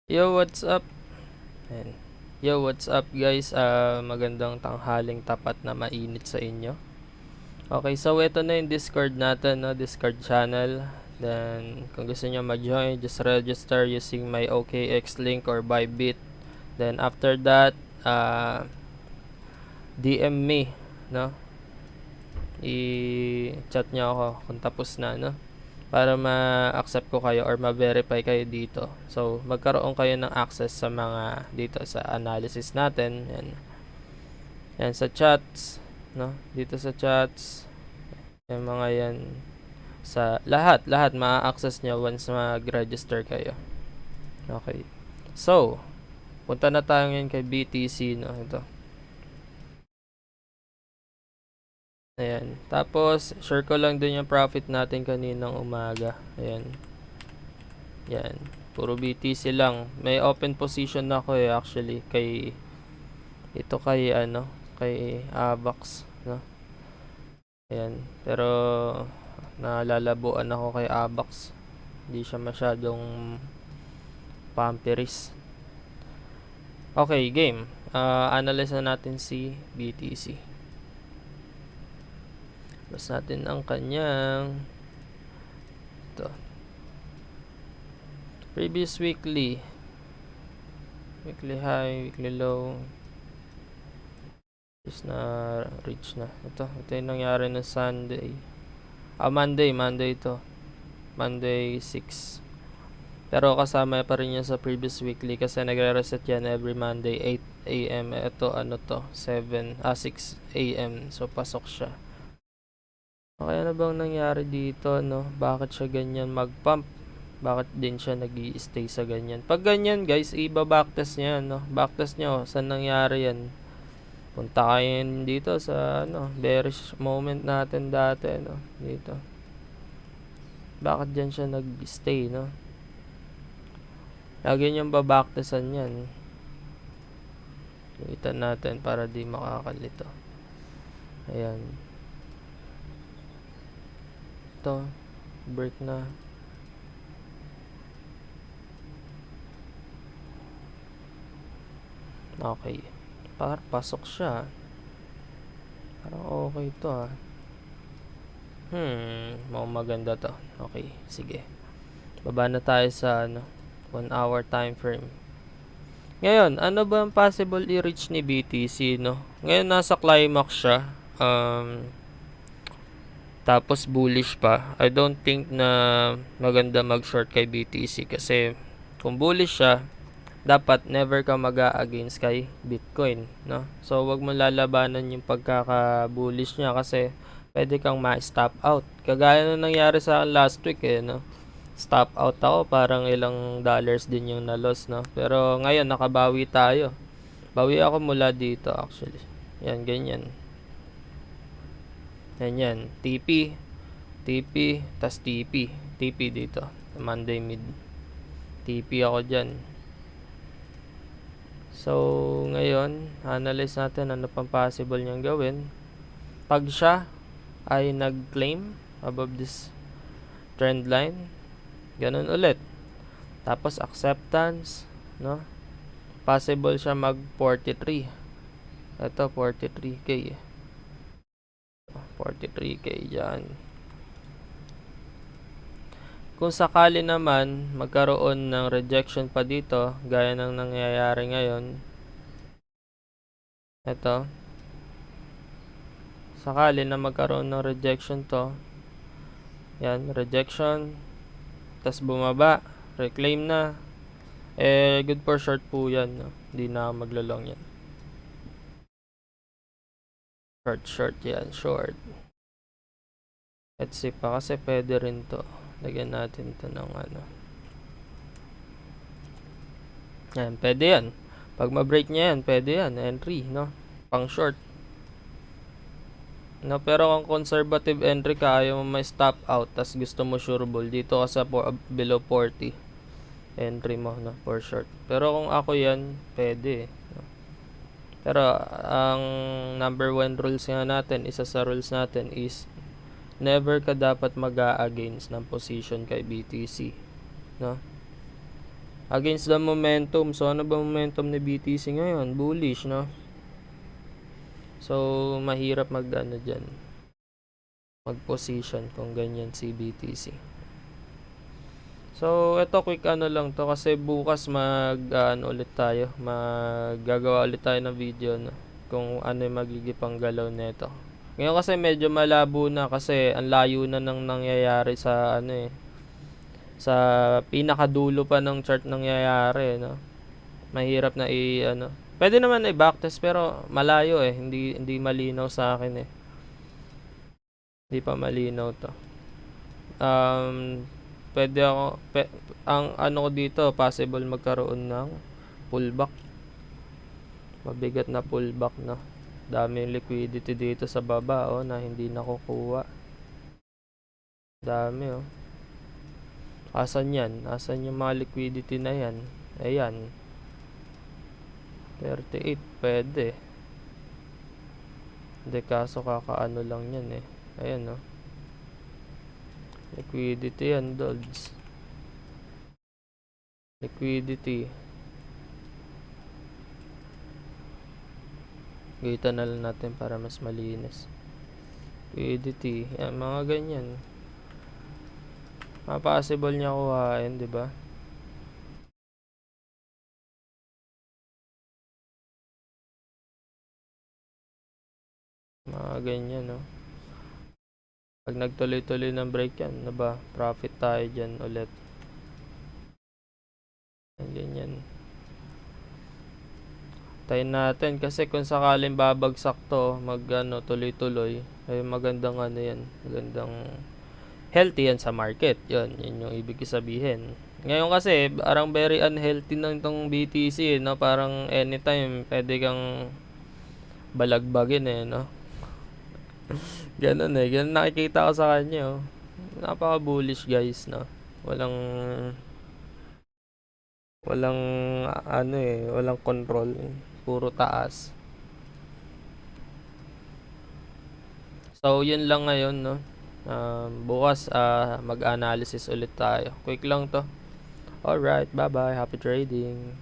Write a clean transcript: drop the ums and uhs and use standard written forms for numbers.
Yo, what's up? Ayan. Yo, what's up guys? Magandang tanghaling tapat na mainit sa inyo. Okay, so ito na yung Discord natin, no? Discord channel. Then, kung gusto nyo mag-join, just register using my OKX link or Bybit. Then, after that, DM me, no? I-chat nyo ako kung tapos na, no? Para ma-accept ko kayo or ma-verify kayo dito. So, magkaroon kayo ng access sa mga dito sa analysis natin. Yan sa chats, no? Dito sa chats, yung mga yan sa lahat ma-access nyo once mag-register kayo. Okay. So, punta na tayo ngayon kay BTC, no? Ito. Ayan. Tapos, share ko lang din yung profit natin kaninang umaga. Ayan. Yan. Puro BTC lang. May open position na ako actually kay kay Avax, no? Ayan. Pero nalalabuan ako kay Avax. Hindi siya masyadong pamperis. Okay, game. Analyze na natin si BTC. Basta natin ang kanyang ito. Previous weekly high, weekly low is na reach na. Ito yung nangyari na Sunday. Monday ito. Monday 6. Pero kasama pa rin yan sa previous weekly kasi nagre-reset yan every Monday 8 AM. Ito 6 AM. So pasok siya. Okay, ano bang nangyari dito, no? Bakit siya ganyan mag-pump? Bakit din siya nag-i-stay sa ganyan? Pag ganyan, guys, iba-backtest niya, no? Backtest nyo, saan nangyari yan? Punta kayo dito sa, bearish moment natin dati, no? Dito. Bakit dyan siya nag-stay, no? Lagi niyong babacktestan yan. Kita natin para di makakalito. Ayan. Ito, break na. Okay. Pasok siya. Parang okay to maganda to. Okay, sige. Baba na tayo sa 1 hour time frame. Ngayon, ano ba ang possible i-reach ni BTC, no? Ngayon nasa climax siya. Tapos bullish pa. I don't think na maganda mag-short kay BTC kasi kung bullish siya, dapat never ka mag-against kay Bitcoin, no? So wag mo lalabanan yung pagkaka-bullish niya kasi pwede kang ma-stop out. Kagaya nung nangyari sa last week no. Stop out ako, parang ilang dollars din yung na-loss, no? Pero ngayon nakabawi tayo. Bawi ako mula dito actually. Yan, ganyan. Yan. TP, tas TP. TP dito. Monday mid. TP ako dyan. So, ngayon, analyze natin ano pang possible niyang gawin. Pag siya ay nag-claim above this trend line, ganun ulit. Tapos, acceptance, no? Possible siya mag 43. Ito, 43K. 43K dyan. Kung sakali naman magkaroon ng rejection pa dito, gaya ng nangyayari ngayon, ito, sakali na magkaroon ng rejection to, yan, rejection, tas bumaba, reclaim na, good for short po yan, no? Hindi na maglalong yan. Short yan, short. Let's see pa kasi pwede rin to. Lagyan natin to ng yan, pwede yan. Pag ma-break niya yan, pwede yan, entry, no? Pang short. No, pero kung conservative entry ka, ayaw mo may stop out, tas gusto mo sure ball, dito ka sa below 40. Entry mo, no, for short. Pero kung ako yan, pwede, no? Pero ang number 1 rules nga natin, isa sa rules natin is never ka dapat mag-a-against ng position kay BTC, no? against the momentum. So ano ba momentum ni BTC ngayon? Bullish, no? So mahirap diyan, mag-position kung ganyan si BTC. So ito quick lang to kasi bukas ulit tayo, maggagawa ulit tayo ng video, no? Kung ano yung magiging panggalaw nito. Ngayon kasi medyo malabo na kasi ang layo na nang nangyayari sa sa pinakadulo pa ng chart nangyayari, no? Mahirap na pwede naman backtest pero malayo hindi malinaw sa akin Hindi pa malinaw to. Pwede ang ko dito, possible magkaroon ng pullback. Mabigat na pullback, no? Daming liquidity dito sa baba, na hindi nakukuha. Dami, Asan yan? Asan yung mga liquidity na yan? Ayan. 38, pwede. Hindi, kaso kakaano lang yan Ayan, liquidity yan, dolls. Liquidity. Gita na lang natin para mas malinis. Liquidity. Yan, mga ganyan. Possible niya kuhain, di ba? Mga ganyan, Pag nagtuloy-tuloy ng break yan, profit tayo dyan ulit. Ganyan. Tayin natin kasi kung sakaling babagsak to, tuloy-tuloy, ay magandang magandang healthy yan sa market. Yun yung ibig sabihin. Ngayon kasi, parang very unhealthy na itong BTC, Parang anytime, pwede kang balagbagin, Ganun ganun nakikita ko sa kanya, Napaka-bullish, guys, Walang walang control. Puro taas. So, yun lang ngayon, bukas, mag-analysis ulit tayo. Quick lang to. Alright, bye-bye. Happy trading.